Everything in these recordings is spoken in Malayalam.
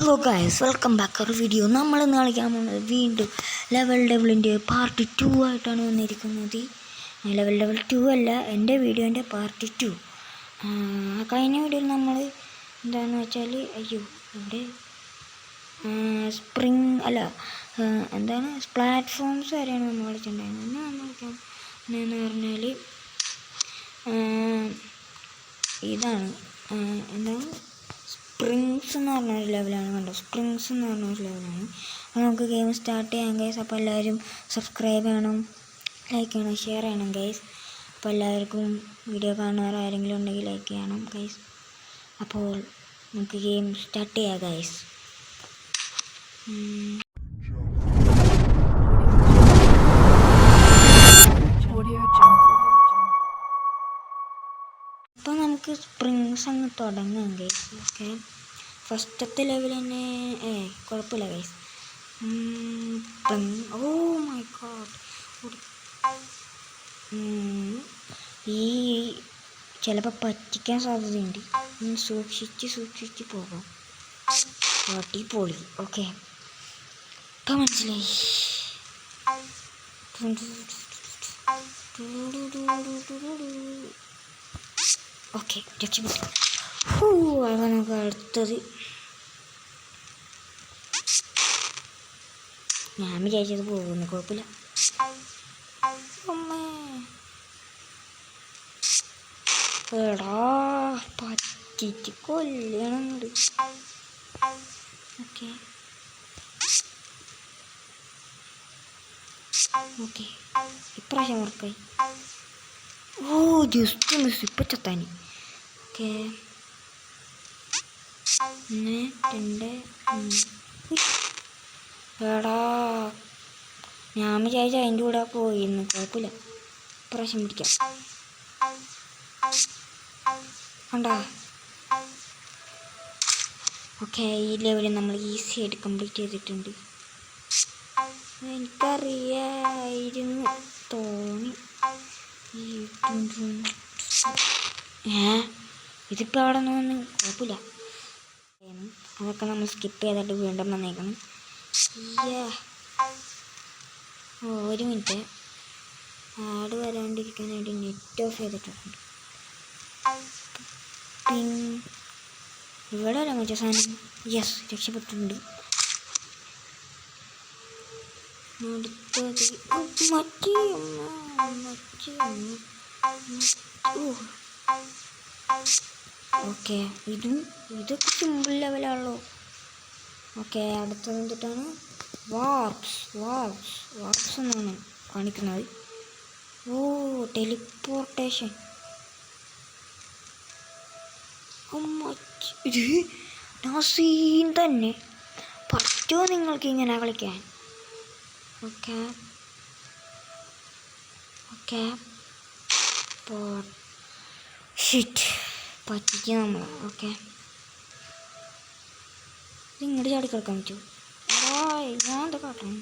ഹലോ ഗായ്സ്, വെൽക്കം ബാക്ക് ഒരു വീഡിയോ. നമ്മൾ ഇന്ന് കളിക്കാൻ പോകുന്നത് വീണ്ടും ലെവൽ ഡെവലിൻ്റെ പാർട്ട് 2 ആയിട്ടാണ് വന്നിരിക്കുന്നത്. ലെവൽ 2 അല്ല, എൻ്റെ വീഡിയോൻ്റെ പാർട്ട് 2. കഴിഞ്ഞ വീഡിയോയിൽ നമ്മൾ എന്താണെന്ന് വെച്ചാൽ ഇവിടെ സ്പ്രിങ് അല്ല എന്താണ് പ്ലാറ്റ്ഫോംസ് വരെയാണ് നമ്മൾ കളിച്ചിട്ടുണ്ടായിരുന്നത്. ഇന്ന് നമ്മൾ കളിക്കാൻ എന്ന് പറഞ്ഞാൽ ഇതാണ് എന്താണ് സ്പ്രിങ്സ് എന്ന് പറഞ്ഞൊരു ലെവലാണ്. കണ്ടോ, സ്പ്രിങ്സ് എന്ന് പറഞ്ഞൊരു ലെവലാണ്. അപ്പോൾ നമുക്ക് ഗെയിം സ്റ്റാർട്ട് ചെയ്യാം ഗൈസ്. അപ്പോൾ എല്ലാവരും സബ്സ്ക്രൈബ് ചെയ്യണം, ലൈക്ക് ചെയ്യണം, ഷെയർ ചെയ്യണം ഗൈസ്. അപ്പോൾ എല്ലാവർക്കും വീഡിയോ കാണുന്നവർ ആരെങ്കിലും ഉണ്ടെങ്കിൽ ലൈക്ക് ചെയ്യണം ഗൈസ്. അപ്പോൾ നമുക്ക് ഗെയിം സ്റ്റാർട്ട് ചെയ്യാം ഗൈസ്. അപ്പോൾ നമുക്ക് സ്പ്രിങ്സ് അങ്ങ് തുടങ്ങാം ഗൈസ്. ഓക്കെ, ഫസ്റ്റത്തെ ലെവൽ തന്നെ കുഴപ്പമില്ല ഗൈസ്. ഓ മൈ ഗോഡ്, ഈ ചിലപ്പോൾ പറ്റിക്കാൻ സാധ്യതയുണ്ട്. സൂക്ഷിച്ച് പോകാം. അടിപൊളി. ഓക്കെ, ഇപ്പം മനസ്സിലായി. ഓക്കെ, രക്ഷപ്പെട്ടു. അത് നമുക്ക് അടുത്തത് ഞാൻ വിചാരിച്ചത് പോകുന്നു, കുഴപ്പമില്ല. എടാ പറ്റിച്ച് കൊല്ലണുണ്ട്. ഓക്കെ ഓക്കെ, ഇപ്രാവശ്യം വർക്കായി. ഓ ജസ്റ്റ് മിസ്, ഇപ്പം ചത്താനി. ഓക്കെ, 1 2 എടാ ഞാൻ വിചാരിച്ച അതിൻ്റെ കൂടെ പോയിരുന്നു, കുഴപ്പമില്ല. പ്രാവശ്യം പിടിക്കാം. കണ്ടാ. ഓക്കെ, ഈ ലെവലിൽ നമ്മൾ ഈസി ആയിട്ട് കംപ്ലീറ്റ് ചെയ്തിട്ടുണ്ട്. എനിക്കറിയായിരുന്നു തോന്നി. ഇതിപ്പോൾ അവിടെ നിന്ന് കുഴപ്പമില്ല. അതൊക്കെ നമ്മൾ സ്കിപ്പ് ചെയ്തിട്ട് വീണ്ടും വന്നേക്കണം. ഒരു മിനിറ്റ്, ആഡ് വരാണ്ടിരിക്കാനായിട്ട് നെറ്റ് ഓഫ് ചെയ്തിട്ടുണ്ട്. ഇവിടെ വരാൻ പറ്റിയ സാധനം. യെസ്, രക്ഷപ്പെട്ടിട്ടുണ്ട്. അടുത്തത് ഓക്കെ, ഇതൊക്കെ സിമ്പിൾ ലെവലാണല്ലോ. ഓക്കെ, അടുത്തത് എന്തിട്ടാണ്? വാർപ്സ് എന്നാണ് കാണിക്കുന്നത്. ഓ, ടെലിപ്പോർട്ടേഷൻ. ഇത് സീൻ തന്നെ. പറ്റുമോ നിങ്ങൾക്ക് ഇങ്ങനെ കളിക്കാൻ? ഓക്കെ പറ്റിച്ച് നമ്മൾ. ഓക്കെ, ഇത് ഇങ്ങോട്ട് ചാടി കിടക്കാൻ പറ്റുമോ? ഞാൻ എന്താ കാട്ടണം?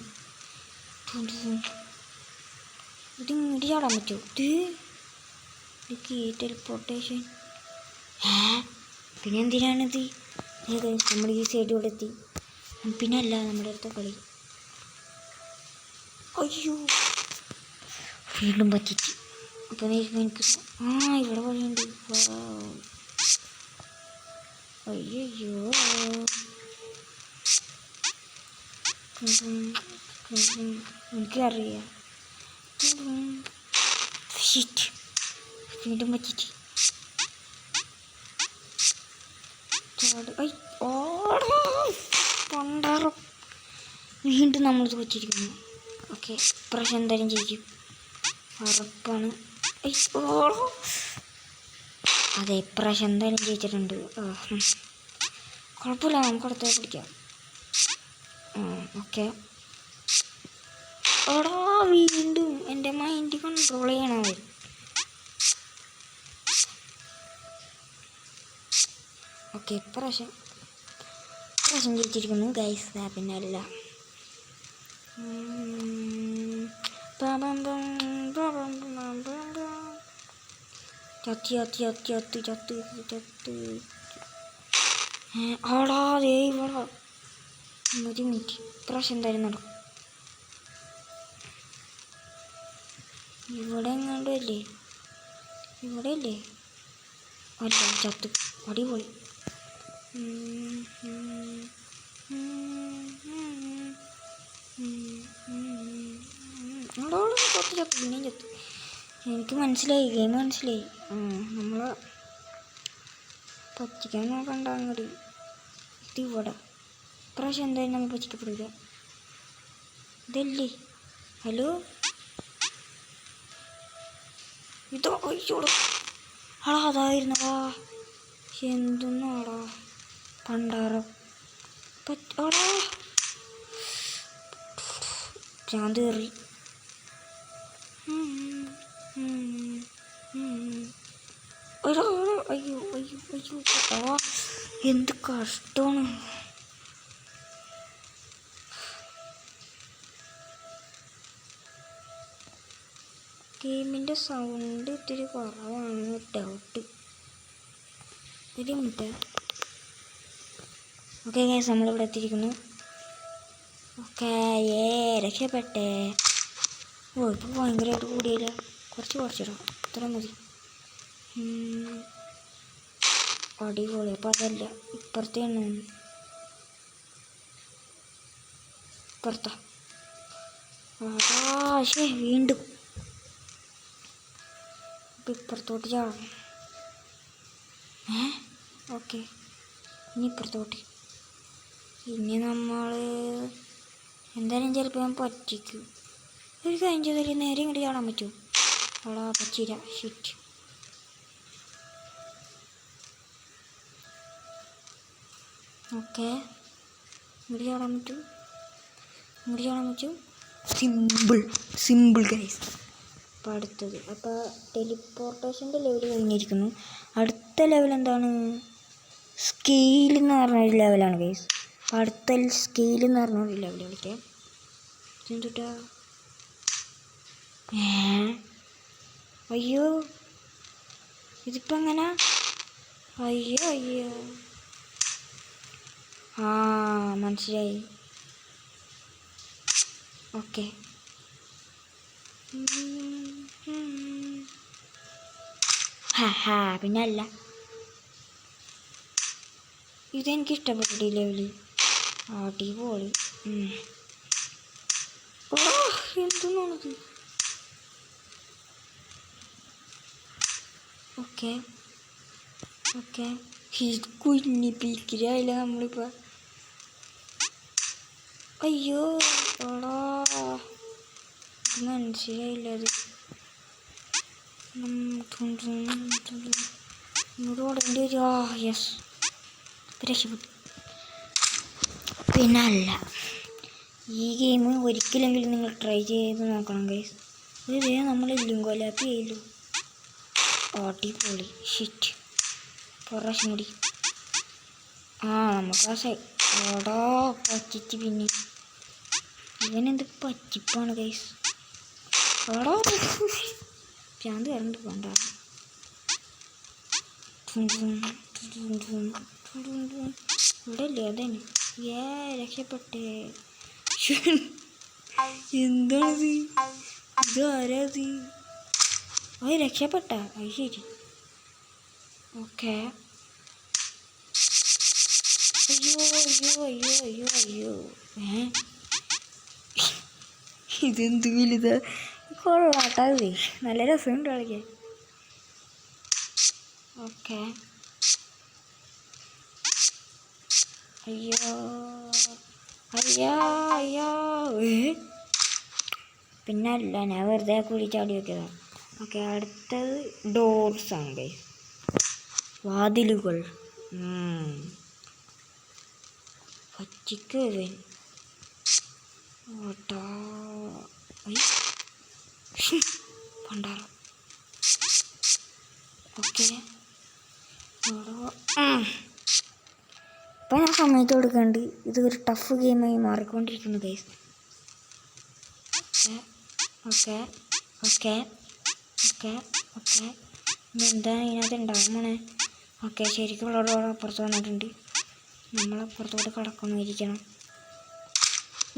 ഇത് ഇങ്ങോട്ട് ചാടാൻ പറ്റുമോ? ഇത് ടെലിപ്പോർട്ടേഷൻ. പിന്നെ എന്തിനാണിത്? നമ്മൾ ഈ സൈഡ് കൂടെ എത്തി. പിന്നെ അല്ല നമ്മുടെ അടുത്ത കളി. അയ്യോ, വീണ്ടും പറ്റിച്ച്. അപ്പം എനിക്ക് ഇവിടെ വഴിയുണ്ട്. അയ്യോ, എനിക്കറിയാം. വീണ്ടും പറ്റിച്ച്. വീണ്ടും നമ്മൾ വെച്ചിരിക്കുന്നു. ഓക്കെ, ഇപ്രാവശ്യം എന്തായാലും ജയിക്കും, ഉറപ്പാണ്. അതെ, ഇപ്രാവശ്യം എന്തായാലും ജയിച്ചിട്ടുണ്ട്. കുഴപ്പമില്ല, നമുക്ക് അടുത്ത പിടിക്കാം. ഓക്കെ, വീണ്ടും എൻ്റെ മൈൻഡ് കൺട്രോൾ ചെയ്യണം അവർ. ഓക്കെ, ഇപ്രാവശ്യം ജയിച്ചിരിക്കുന്നു ഗൈസ്. പിന്നെ അല്ല ചത്ത് ആടാ. ഇവിടെ ഒരു മിനിറ്റ്, ഇപ്രാവശ്യം എന്തായാലും നടക്കും. ഇവിടെ എങ്ങാണ്ടും അല്ലേ? ഇവിടെ അല്ലേ? അല്ല, ചത്ത്. അടിപൊളി. അവിടെ കുറച്ച് ചത്തു, പിന്നെയും ചത്തു. എനിക്ക് മനസ്സിലായി, ഗെയിം മനസ്സിലായി. നമ്മൾ പറ്റിക്കാൻ നോക്കണ്ട അങ്ങോട്ട്. ഇത് ഇവിടെ ഇപ്രാവശ്യം എന്തായാലും നമ്മൾ പറ്റിക്കപ്പെടില്ല. ഇതല്ലേ? ഹലോ, ഇതോ? അയ്യോളൂ, ആടാ അതായിരുന്നടാ. എന്തൊന്നാടാ പണ്ടാറോ ആടാ, ഭ്രാന്ത് കയറി. അയ്യോ അയ്യോ അയ്യോ, ആ എന്ത് കഷ്ടമാണ്. ഗെയിമിൻ്റെ സൗണ്ട് ഇത്തിരി കുറവാണ്, ഡൗട്ട്. ഒരു മിനിറ്റ്. ഓക്കെ ഗൈസ്, നമ്മളിവിടെ എത്തിയിരിക്കുന്നു. ഓക്കെ, രക്ഷപ്പെട്ടെ. ഓ, ഇപ്പോൾ ഭയങ്കരമായിട്ട് കൂടിയില്ല. കുറച്ചിടാം, ഇത്ര മതി. അടിപൊളി. അപ്പോൾ അതല്ല, ഇപ്പുറത്തെയാണ്. ഇപ്പുറത്താ. വീണ്ടും ഇപ്പുറത്തോട്ട് ചാടണം. ഓക്കെ, ഇനി ഇപ്പുറത്തോട്ട്. ഇനി നമ്മൾ എന്തായാലും ചിലപ്പോൾ ഞാൻ പറ്റിക്കും. ഒരു കാര്യം ചെയ്താൽ നേരെ ഇങ്ങോട്ട് ചാടാൻ പറ്റുമോ? അവിടെ പറ്റില്ല. ഷിറ്റ്. ഓക്കെ, ഇങ്ങോട്ട് ചാടാൻ പറ്റും. Simple guys. അപ്പോൾ അടുത്തത്, അപ്പോൾ ടെലിപ്പോർട്ടേഷൻ്റെ ലെവൽ കഴിഞ്ഞിരിക്കുന്നു. അടുത്ത ലെവൽ എന്താണ്? സ്കെയിൽ എന്ന് പറഞ്ഞൊരു ലെവലാണ് ഗൈസ്. അപ്പോൾ അടുത്ത സ്കെയിൽ എന്ന് പറഞ്ഞൊരു ലെവൽ കളിക്കാം. എന്തുട്ടാ? അയ്യോ, ഇതിപ്പോൾ എങ്ങനെ? അയ്യോ, മനസ്സിലായി. ഓക്കെ, പിന്നെ അല്ല, ഇതെനിക്കിഷ്ടപ്പെട്ടു ഈ ലെവല്. അടിപൊളി. എന്തെന്നാണത്? ഓക്കെ, ഇത് കുഞ്ഞിപ്പിക്കില്ല നമ്മളിപ്പോൾ. അയ്യോ എടാ, മനസ്സിലായില്ല. അത് ഇങ്ങോട്ട് ഓടേണ്ടി വരും. യെസ്, രക്ഷപ്പെട്ടു. പിന്നെ അല്ല, ഈ ഗെയിം ഒരിക്കലെങ്കിലും നിങ്ങൾ ട്രൈ ചെയ്ത് നോക്കണം ഗൈസ്. ഇതേ നമ്മൾ ലിങ്കോലാപ്പി ചെയ്യല്ലോ. അടിപൊളി. ഷിറ്റ്, പ്രാവശ്യം കൂടി. നമുക്ക് ആ ഓടാ പറ്റിച്ച്. പിന്നെ ഇവനെന്ത് പറ്റിപ്പാണ് ഗൈസ്. ഓടാ ഭ്രാന്ത് കറണ്ട് വേണ്ട. ഇവിടെ അല്ലേ? അതന്നെ. രക്ഷപ്പെട്ടേ. എന്താണത്? ഇത് ആരാത്? രക്ഷപ്പെട്ട. അത് ശരി. ഓക്കെ. അയ്യോ ഇതെന്ത് വലുതാ. കൊള്ളാട്ടാവേ, നല്ല രസമുണ്ട് കളിക്കാൻ. ഓക്കെ. അയ്യോ പിന്നെ അല്ല, ഞാൻ വെറുതെ കൂടി ചാടി വെക്കതാണ്. ഓക്കെ, അടുത്തത് ഡോർസാണ് ഗൈസ്. വാതിലുകൾ. പറ്റിക്കുവൻ ഓട്ടാ. പണ്ടാറം. ഓക്കെ, ഇപ്പം ഞാൻ സമയത്ത് കൊടുക്കാണ്ട്. ഇത് ഒരു ടഫ് ഗെയിമായി മാറിക്കൊണ്ടിരിക്കുന്നു ഗൈസ്. ഓക്കെ ഇനി എന്താ ഇതിനകത്ത് ഉണ്ടാകുമ്പോണേ. ഓക്കെ, ശരിക്കും ഉള്ളവരോട് അപ്പുറത്ത് വന്നിട്ടുണ്ട്. നമ്മളപ്പുറത്തോട്ട് കടക്കൊന്നിരിക്കണം.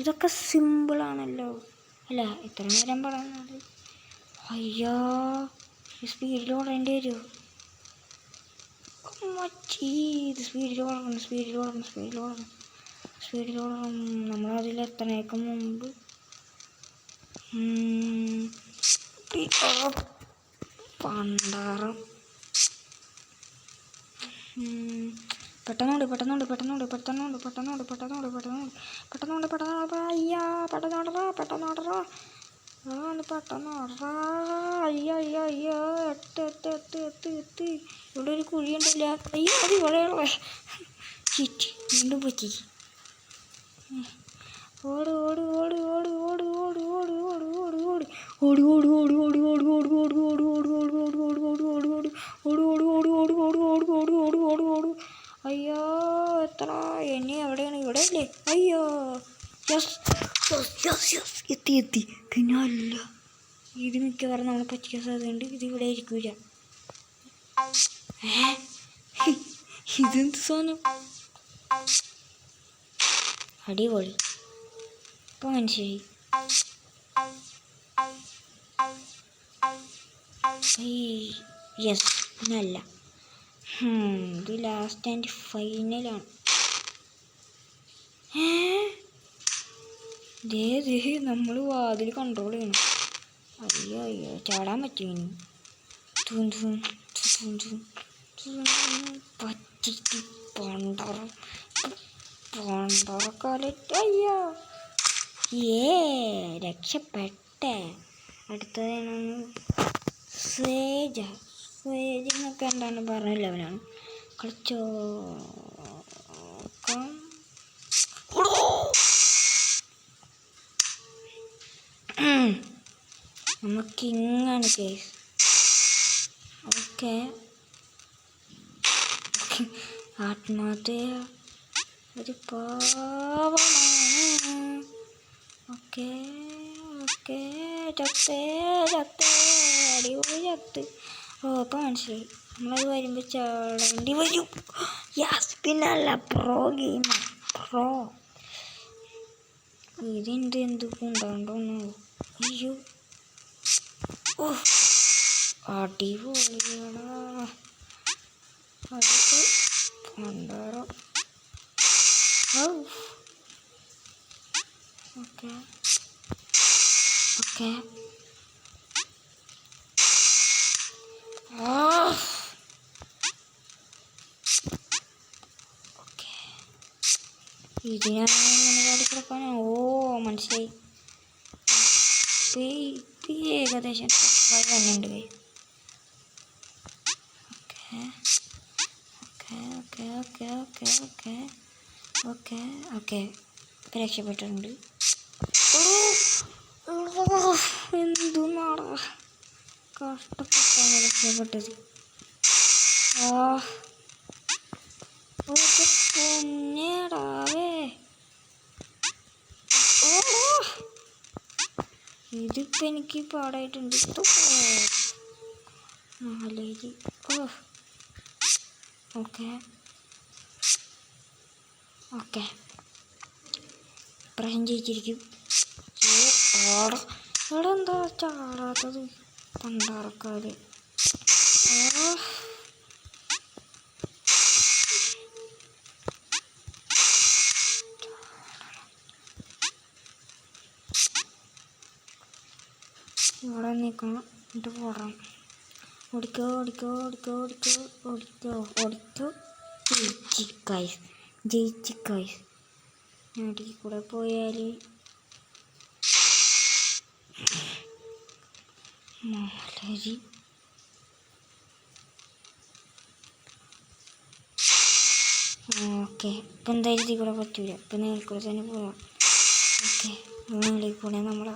ഇതൊക്കെ സിമ്പിളാണല്ലോ. അല്ല ഇത്ര നേരം പറയുന്നത്. അയ്യോ സ്പീഡിൽ ഓടേണ്ടി വരുമോ? ഇത് സ്പീഡിൽ ഓടണം. നമ്മളതിലെത്തണേക്ക് മുമ്പ് പണ്ടാറം. പെട്ടെന്നോട്. അയ്യാ പെട്ടെന്നോടറാ. അയ്യോ എത്ത്. ഇവിടെ ഒരു കുഴിയുണ്ടല്ല. അയ്യോ അത് ഇവിടെയുള്ള ചിറ്റ് വീണ്ടും പറ്റി. ഓട്. അയ്യോ എത്ര എന്നെ എവിടെയാണ്? ഇവിടെ അല്ലേ? അയ്യോ യെസ്. എത്തി. പിന്നെ അല്ല ഇത് മിക്കവാറും നമ്മളെ പറ്റിക്കാൻ സാധ്യതയുണ്ട്. ഇത് ഇവിടെ ഇരിക്കൂല. ഇതെന്ത് സാധനം? അടിപൊളി. ഇപ്പം മനസ്സിലായി. യെസ് പിന്നല്ല. ഇത് ലാസ്റ്റ് ആൻഡ് ഫൈനലാണ്. നമ്മൾ വാതിൽ കൺട്രോൾ ചെയ്യണം. അയ്യോ ചാടാൻ പറ്റും. പറ്റിട്ട് പണ്ടറക്കാലിട്ട്. അയ്യോ രക്ഷപ്പെട്ടെ. അടുത്തതാണ് സ്വേജ് എന്നൊക്കെ എന്താണ് പറഞ്ഞ ലെവലാണ്. കളിച്ചോ നമുക്കിങ്ങനെ കേസ്. ഓക്കെ ആത്മഹത്യ ഒരു പാവമാണ്. ഓക്കെ ചത്തേ അടിപൊളി ചത്ത്. ഇപ്പം മനസ്സിലായി. നമ്മളത് വരുമ്പോൾ ചാടേണ്ടി വരും. യാസ് പിന്നല്ല പ്രോ. ഇതിൻ്റെ എന്തൊക്കെ ഉണ്ടാകണ്ടോന്നോ. അയ്യോ അടിപൊളിയാടാ. അടുത്ത് പണ്ടാറോ. ഓക്കെ ഇതിനാണ് കിടക്കാനോ. മനസ്സിലായി. ഏകദേശം വന്നിട്ടുണ്ട്. ഓക്കെ രക്ഷപ്പെട്ടിട്ടുണ്ട്. എന്തുമാടാ കഷ്ടപ്പെട്ടാണ് രക്ഷപ്പെട്ടത്. പൊന്നേടാവേ. ഇതിപ്പോൾ എനിക്ക് പാടായിട്ടുണ്ട്. നാലേക്ക് ഓക്കെ പ്രശ്നം ജയിച്ചിരിക്കും. ഇവിടെ എന്താ ചാടാത്തത്? പണ്ടാറക്കാര്. ഇവിടെ നിൽക്കണം. എന്നിട്ട് പോടാം. ഓടിക്കോ. ജയിച്ച് ഗൈസ്. അടിയിൽ കൂടെ പോയാൽ മാലരി. ഓക്കെ ഇപ്പം എന്തായാലും ഇതിൽ കൂടെ പറ്റൂല. ഇപ്പം നേരിൽ കൂടെ തന്നെ പോകാം. ഓക്കെ നേരിൽ കൂടെ നമ്മളെ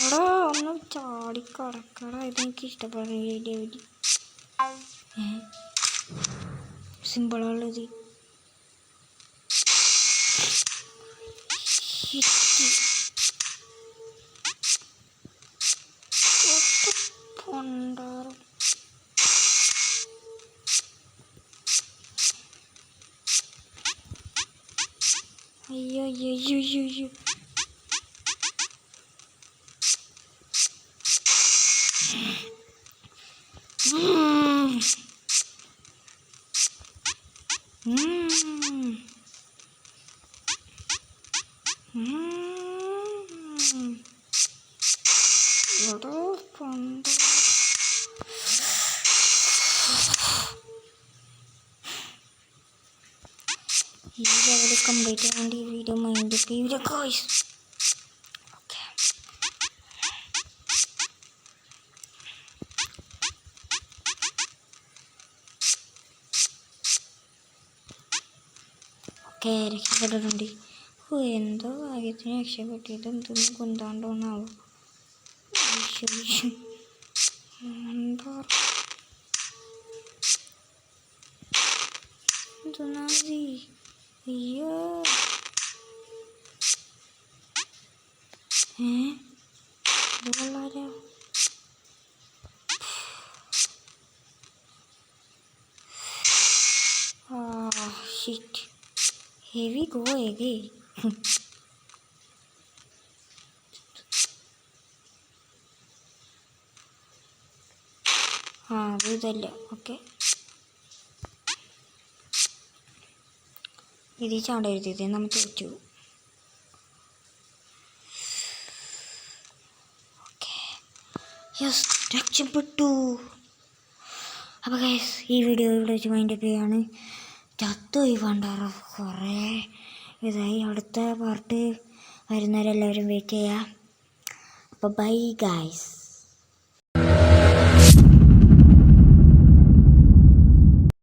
എടാ ഒന്ന് ചാടിക്കടക്കടാ. ഇതെനിക്ക് ഇഷ്ടപ്പെടുന്ന ലെവല്. സിമ്പിളുള്ളത്. പണ്ടാറും അയ്യോ അയ്യോ അയ്യോ അയ്യോ അയ്യോ. ഈ ലെവൽ കംപ്ലീറ്റ് ചെയ്യാണ്ട് ഈ video mind video guys. Okay okay രക്ഷപ്പെട്ടിട്ടുണ്ട്. എന്തോ ഭാഗ്യത്തിന് രക്ഷപ്പെട്ടിട്ട് എന്തൊന്നും കൊണ്ടാണ്ടോന്നാവും. എന്താ എന്തൊന്നാതി. അയ്യോ ഇത് കൊള്ളാലോ. Shit heavy go again. അത് ഇതല്ല. ഓക്കെ ഇത് ചാടരുത്, നമ്മൾ തോറ്റു. ഓക്കെ യെസ് രക്ഷപ്പെട്ടു. അപ്പോൾ ഗൈസ് ഈ വീഡിയോ ഇവിടെ വെച്ച് മൈൻഡപ്പ് ചെയ്യാണ്. ചത്തുപോയി പണ്ടാറ കുറേ ഇതായി. അടുത്ത പാർട്ട് വരുന്നവരെല്ലാവരും വെയിറ്റ് ചെയ്യുക. അപ്പോൾ ബൈ ഗൈസ്.